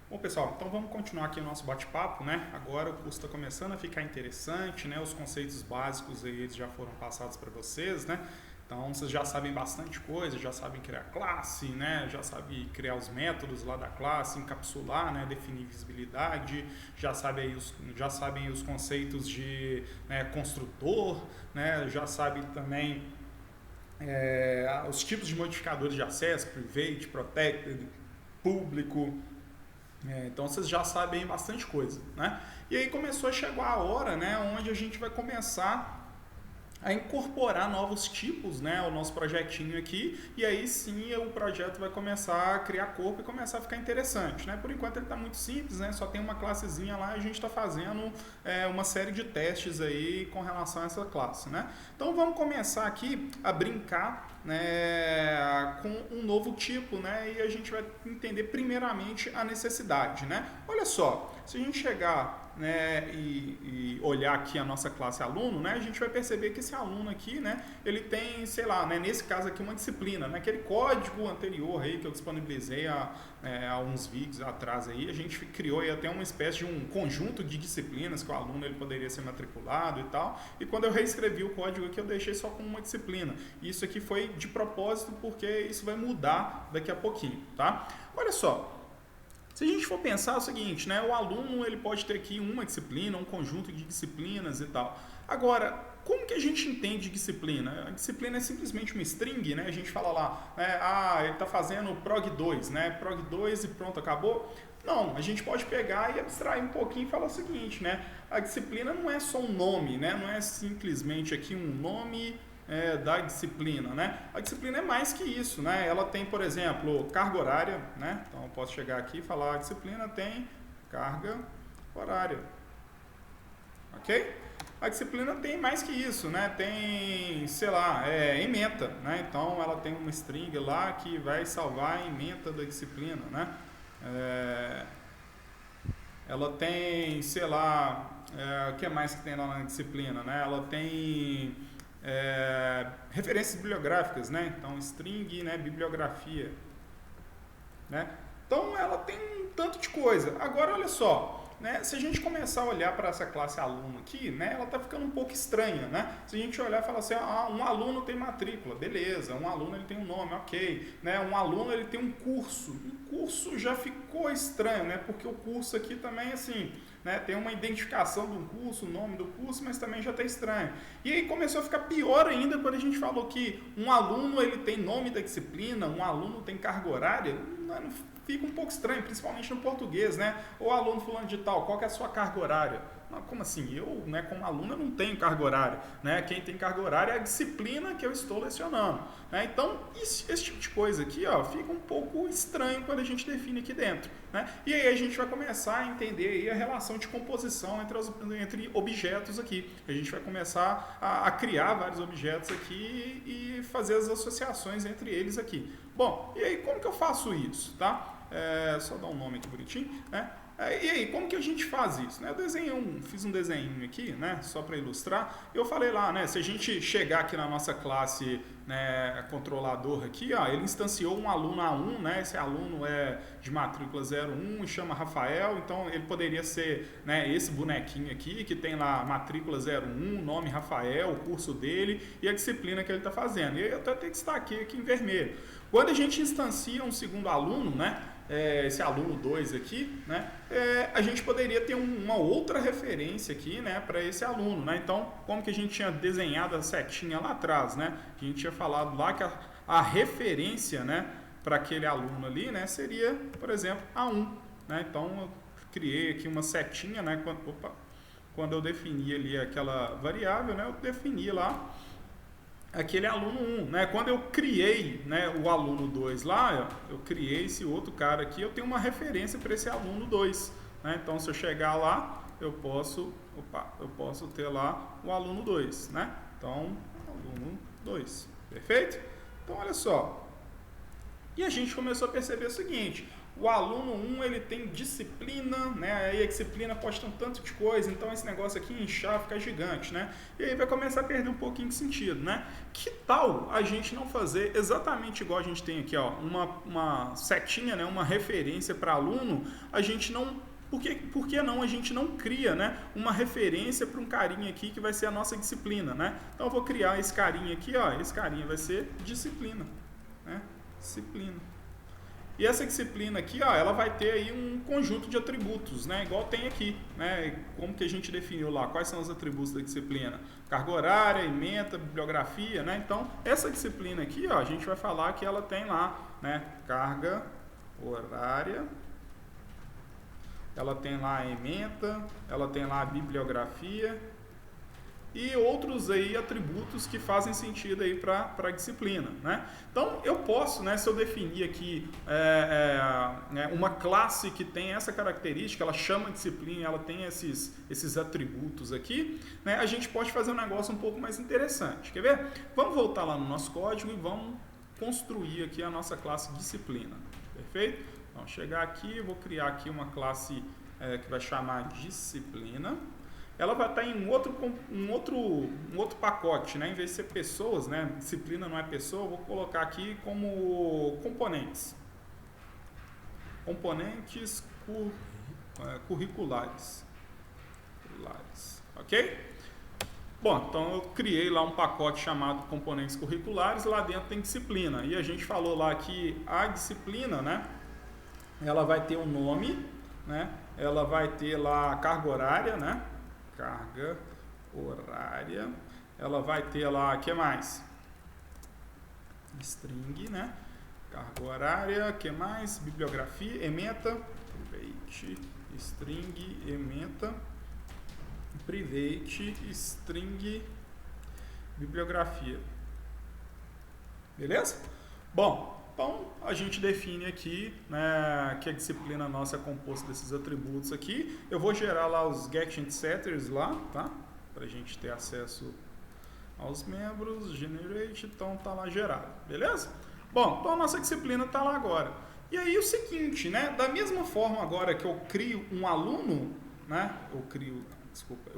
Bom, pessoal, então vamos continuar aqui o nosso bate-papo, né? Agora o curso está começando a ficar interessante, né? Os conceitos básicos aí eles já foram passados para vocês, né? Então vocês já sabem bastante coisa, já sabem criar classe, né? Já sabem criar os métodos lá da classe, encapsular, né? Definir visibilidade, já sabem os conceitos de, né, construtor, né? Já sabem também os tipos de modificadores de acesso, private, protected, público. Então vocês já sabem bastante coisa, né? E aí começou a chegar a hora, né, onde a gente vai começar a incorporar novos tipos, né, ao nosso projetinho aqui, e aí sim o projeto vai começar a criar corpo e começar a ficar interessante, né? Por enquanto ele está muito simples, né? Só tem uma classezinha lá e a gente está fazendo uma série de testes aí com relação a essa classe, né? Então vamos começar aqui a brincar, né, com um novo tipo, né? E a gente vai entender primeiramente a necessidade, né? Olha só, se a gente chegar, né, e olhar aqui a nossa classe aluno, né, a gente vai perceber que esse aluno aqui, né, ele tem, sei lá, né, nesse caso aqui uma disciplina, né, aquele código anterior aí que eu disponibilizei há uns vídeos atrás aí, a gente criou aí até uma espécie de um conjunto de disciplinas que o aluno ele poderia ser matriculado e tal, e quando eu reescrevi o código aqui eu deixei só com uma disciplina. Isso aqui foi de propósito porque isso vai mudar daqui a pouquinho, tá? Olha só, se a gente for pensar é o seguinte, né, o aluno ele pode ter aqui uma disciplina, um conjunto de disciplinas e tal. Agora, como que a gente entende disciplina? A disciplina é simplesmente uma string, né? A gente fala lá, né, ele está fazendo prog 2, né? Prog 2 e pronto, acabou. Não, a gente pode pegar e abstrair um pouquinho e falar o seguinte, né? A disciplina não é só um nome, né? Não é simplesmente aqui um nome da disciplina, né? A disciplina é mais que isso, né? Ela tem, por exemplo, carga horária, né? Então eu posso chegar aqui e falar a disciplina tem carga horária, ok? A disciplina tem mais que isso, né? Tem, sei lá, ementa, né? Então ela tem uma string lá que vai salvar a ementa da disciplina, né? Ela tem, sei lá, o que mais que tem lá na disciplina, né? Ela tem referências bibliográficas, né? Então string, né, bibliografia, né? Então ela tem um tanto de coisa. Agora olha só, né, se a gente começar a olhar para essa classe aluno aqui, né, ela está ficando um pouco estranha, né? Se a gente olhar e falar assim, um aluno tem matrícula, beleza, um aluno ele tem um nome, ok, né? Um aluno ele tem um curso, o curso já ficou estranho, né? Porque o curso aqui também assim, né, tem uma identificação do curso, o nome do curso, mas também já está estranho. E aí começou a ficar pior ainda quando a gente falou que um aluno ele tem nome da disciplina, um aluno tem carga horária, não fica um pouco estranho, principalmente no português, né? O aluno fulano de tal, qual que é a sua carga horária? Não, como assim? Eu, né, como aluno, eu não tenho carga horária, né? Quem tem carga horária é a disciplina que eu estou lecionando, né? Então, esse tipo de coisa aqui, ó, fica um pouco estranho quando a gente define aqui dentro, né? E aí a gente vai começar a entender aí a relação de composição entre objetos aqui. A gente vai começar a criar vários objetos aqui e fazer as associações entre eles aqui. Bom, e aí como que eu faço isso, tá? Só dar um nome aqui bonitinho, né? E aí, como que a gente faz isso? Né? Eu fiz um desenho aqui, né, só para ilustrar. Eu falei lá, né, se a gente chegar aqui na nossa classe, né, controlador aqui, ó, ele instanciou um aluno A1, né, esse aluno é de matrícula 01 e chama Rafael, então ele poderia ser, né, esse bonequinho aqui, que tem lá matrícula 01, nome Rafael, o curso dele e a disciplina que ele está fazendo. E eu até tenho que destacar aqui em vermelho. Quando a gente instancia um segundo aluno, né, esse aluno 2 aqui, né, a gente poderia ter uma outra referência aqui, né, para esse aluno, né? Então, como que a gente tinha desenhado a setinha lá atrás, né? Que a gente tinha falado lá que a referência, né, para aquele aluno ali, né, seria, por exemplo, A1, né? Então, eu criei aqui uma setinha, né, quando eu defini ali aquela variável, né, eu defini lá aquele aluno 1, né? Quando eu criei, né, o aluno 2 lá, eu criei esse outro cara aqui, eu tenho uma referência para esse aluno 2, né? Então, se eu chegar lá, eu posso ter lá o aluno 2, né? Então, aluno 2, perfeito? Então, olha só. E a gente começou a perceber o seguinte, o aluno 1 ele tem disciplina, né? Aí a disciplina pode ter um tanto de coisa, então esse negócio aqui inchar, ficar gigante, né? E aí vai começar a perder um pouquinho de sentido, né? Que tal a gente não fazer exatamente igual a gente tem aqui, ó, uma setinha, né? Uma referência para aluno, a gente não... Por que não a gente não cria, né, uma referência para um carinha aqui que vai ser a nossa disciplina, né? Então eu vou criar esse carinha aqui, ó, esse carinha vai ser disciplina, né? Disciplina. E essa disciplina aqui, ó, ela vai ter aí um conjunto de atributos, né? Igual tem aqui, né? Como que a gente definiu lá? Quais são os atributos da disciplina? Carga horária, ementa, bibliografia, né? Então, essa disciplina aqui, ó, a gente vai falar que ela tem lá, né? Carga horária, ela tem lá a ementa, ela tem lá a bibliografia e outros aí atributos que fazem sentido aí para a disciplina, né? Então eu posso, né, se eu definir aqui uma classe que tem essa característica, ela chama disciplina, ela tem esses atributos aqui, né? A gente pode fazer um negócio um pouco mais interessante. Quer ver? Vamos voltar lá no nosso código e vamos construir aqui a nossa classe disciplina. Perfeito? Então, chegar aqui, vou criar aqui uma classe que vai chamar disciplina. Ela vai estar em um outro pacote, né? Em vez de ser pessoas, né? Disciplina não é pessoa, eu vou colocar aqui como componentes. Componentes curriculares. Ok? Bom, então eu criei lá um pacote chamado componentes curriculares, lá dentro tem disciplina. E a gente falou lá que a disciplina, né? Ela vai ter um nome, né? Ela vai ter lá a carga horária, né? Carga horária. Ela vai ter lá, o que mais? String, né? Carga horária, o que mais? Bibliografia, ementa, private, string, ementa, private, string, bibliografia. Beleza? Bom, então, a gente define aqui, né, que a disciplina nossa é composta desses atributos aqui. Eu vou gerar lá os get and setters lá, tá? Para a gente ter acesso aos membros, generate, então tá lá gerado, beleza? Bom, então a nossa disciplina tá lá agora. E aí o seguinte, né, da mesma forma agora que eu crio um aluno, né, eu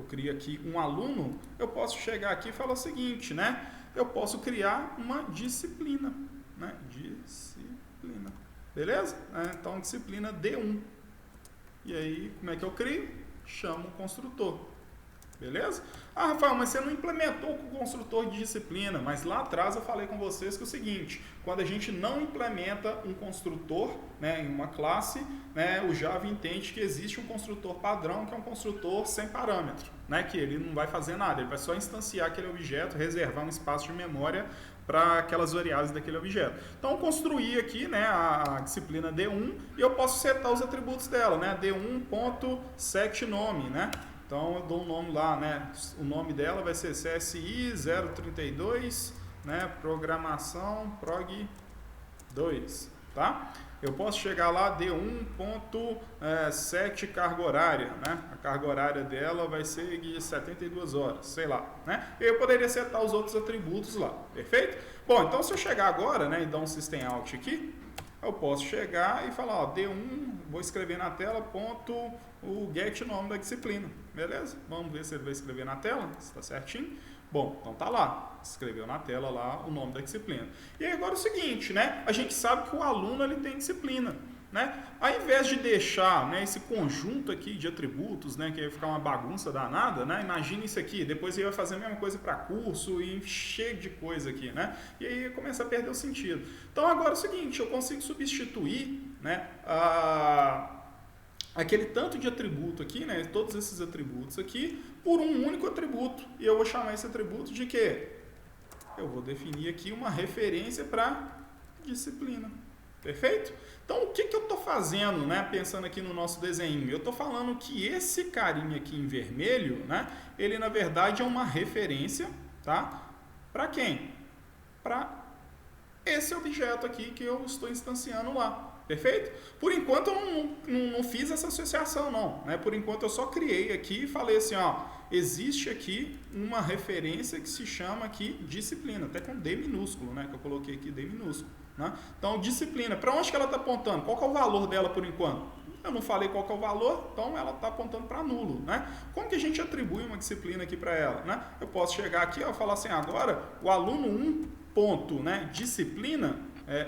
crio aqui um aluno, eu posso chegar aqui e falar o seguinte, né, eu posso criar uma disciplina. Né? Disciplina. Beleza? Então, disciplina D1. E aí, como é que eu crio? Chamo o construtor. Beleza? Ah, Rafael, mas você não implementou o construtor de disciplina. Mas lá atrás eu falei com vocês que é o seguinte, quando a gente não implementa um construtor, né, em uma classe, né, o Java entende que existe um construtor padrão, que é um construtor sem parâmetro, né, que ele não vai fazer nada, ele vai só instanciar aquele objeto, reservar um espaço de memória para aquelas variáveis daquele objeto. Então, construir aqui, né, a disciplina D1 e eu posso setar os atributos dela, né, D1.setNome, né? Então, eu dou um nome lá, né, o nome dela vai ser CSI 032, né, programação prog 2, tá? Eu posso chegar lá, D1.set carga horária, né? A carga horária dela vai ser de 72 horas, sei lá, né? Eu poderia setar os outros atributos lá, perfeito? Bom, então se eu chegar agora, né, e dar um system out aqui, eu posso chegar e falar, ó, D1, vou escrever na tela, ponto, o get nome da disciplina, beleza? Vamos ver se ele vai escrever na tela, se está certinho. Bom, então tá lá, escreveu na tela lá o nome da disciplina. E aí agora é o seguinte, né? A gente sabe que o aluno ele tem disciplina, né? Ao invés de deixar, né, esse conjunto aqui de atributos, né, que vai ficar uma bagunça danada, né? Imagina isso aqui, depois ele vai fazer a mesma coisa para curso e cheio de coisa aqui, né? E aí começa a perder o sentido. Então agora é o seguinte, eu consigo substituir, né, aquele tanto de atributo aqui, né, todos esses atributos aqui, por um único atributo. E eu vou chamar esse atributo de quê? Eu vou definir aqui uma referência para disciplina. Perfeito? Então, o que eu estou fazendo, né, pensando aqui no nosso desenho? Eu estou falando que esse carinha aqui em vermelho, né, ele na verdade é uma referência, tá? Para quem? Para esse objeto aqui que eu estou instanciando lá. Perfeito? Por enquanto eu não fiz essa associação não, né? Por enquanto eu só criei aqui e falei assim, ó, existe aqui uma referência que se chama aqui disciplina, até com D minúsculo, né? Que eu coloquei aqui D minúsculo, né? Então, disciplina, para onde que ela está apontando? Qual que é o valor dela por enquanto? Eu não falei qual que é o valor, então ela está apontando para nulo, né? Como que a gente atribui uma disciplina aqui para ela, né? Eu posso chegar aqui e falar assim, agora o aluno 1 ponto, né? Disciplina,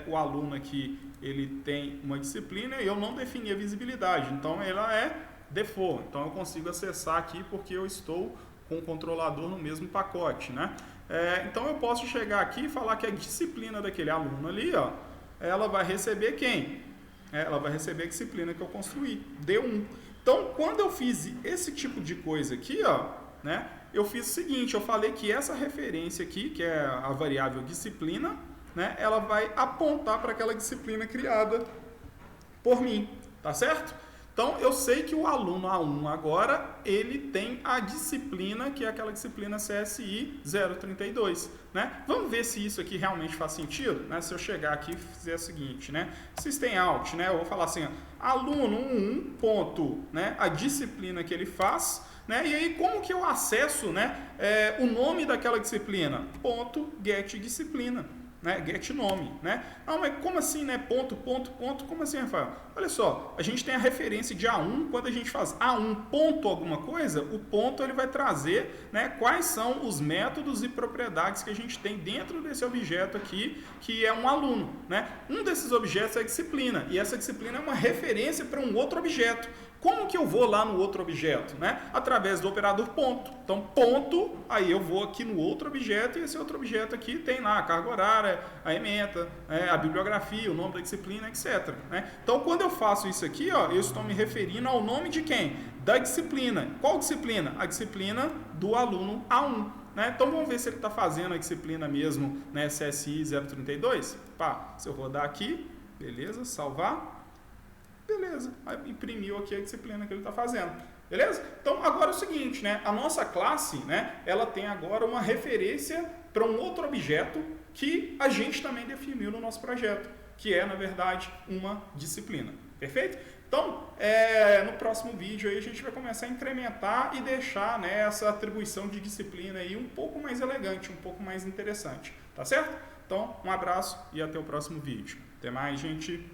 o aluno aqui, ele tem uma disciplina e eu não defini a visibilidade, então ela é default, então eu consigo acessar aqui porque eu estou com o controlador no mesmo pacote, né? Então eu posso chegar aqui e falar que a disciplina daquele aluno ali, ó, ela vai receber quem? Ela vai receber a disciplina que eu construí, D1. Então, quando eu fiz esse tipo de coisa aqui, ó, né, eu fiz o seguinte, eu falei que essa referência aqui, que é a variável disciplina, né, ela vai apontar para aquela disciplina criada por mim, tá certo? Então, eu sei que o aluno A1 agora, ele tem a disciplina, que é aquela disciplina CSI 032, né? Vamos ver se isso aqui realmente faz sentido, né? Se eu chegar aqui e fizer o seguinte, né? System out, né? Eu vou falar assim, ó, aluno 1 ponto, né? A disciplina que ele faz, né? E aí, como que eu acesso, né? O nome daquela disciplina? Ponto get disciplina. Né, get nome, né? Ah, mas como assim, né? Ponto, como assim, Rafael? Olha só, a gente tem a referência de A1, quando a gente faz A1 ponto alguma coisa, o ponto ele vai trazer, né, quais são os métodos e propriedades que a gente tem dentro desse objeto aqui, que é um aluno, né? Um desses objetos é a disciplina, e essa disciplina é uma referência para um outro objeto. Como que eu vou lá no outro objeto, né? Através do operador ponto. Então, ponto, aí eu vou aqui no outro objeto e esse outro objeto aqui tem lá a carga horária, a ementa, a bibliografia, o nome da disciplina, etc. Né? Então, quando eu faço isso aqui, ó, eu estou me referindo ao nome de quem? Da disciplina. Qual disciplina? A disciplina do aluno A1. Né? Então, vamos ver se ele está fazendo a disciplina mesmo, né? CSI 032. Pá, se eu rodar aqui, beleza, salvar. Beleza, aí imprimiu aqui a disciplina que ele está fazendo. Beleza? Então, agora é o seguinte, né? A nossa classe, né? Ela tem agora uma referência para um outro objeto que a gente também definiu no nosso projeto, que é, na verdade, uma disciplina. Perfeito? Então, no próximo vídeo aí a gente vai começar a incrementar e deixar, né, essa atribuição de disciplina aí um pouco mais elegante, um pouco mais interessante. Tá certo? Então, um abraço e até o próximo vídeo. Até mais, gente.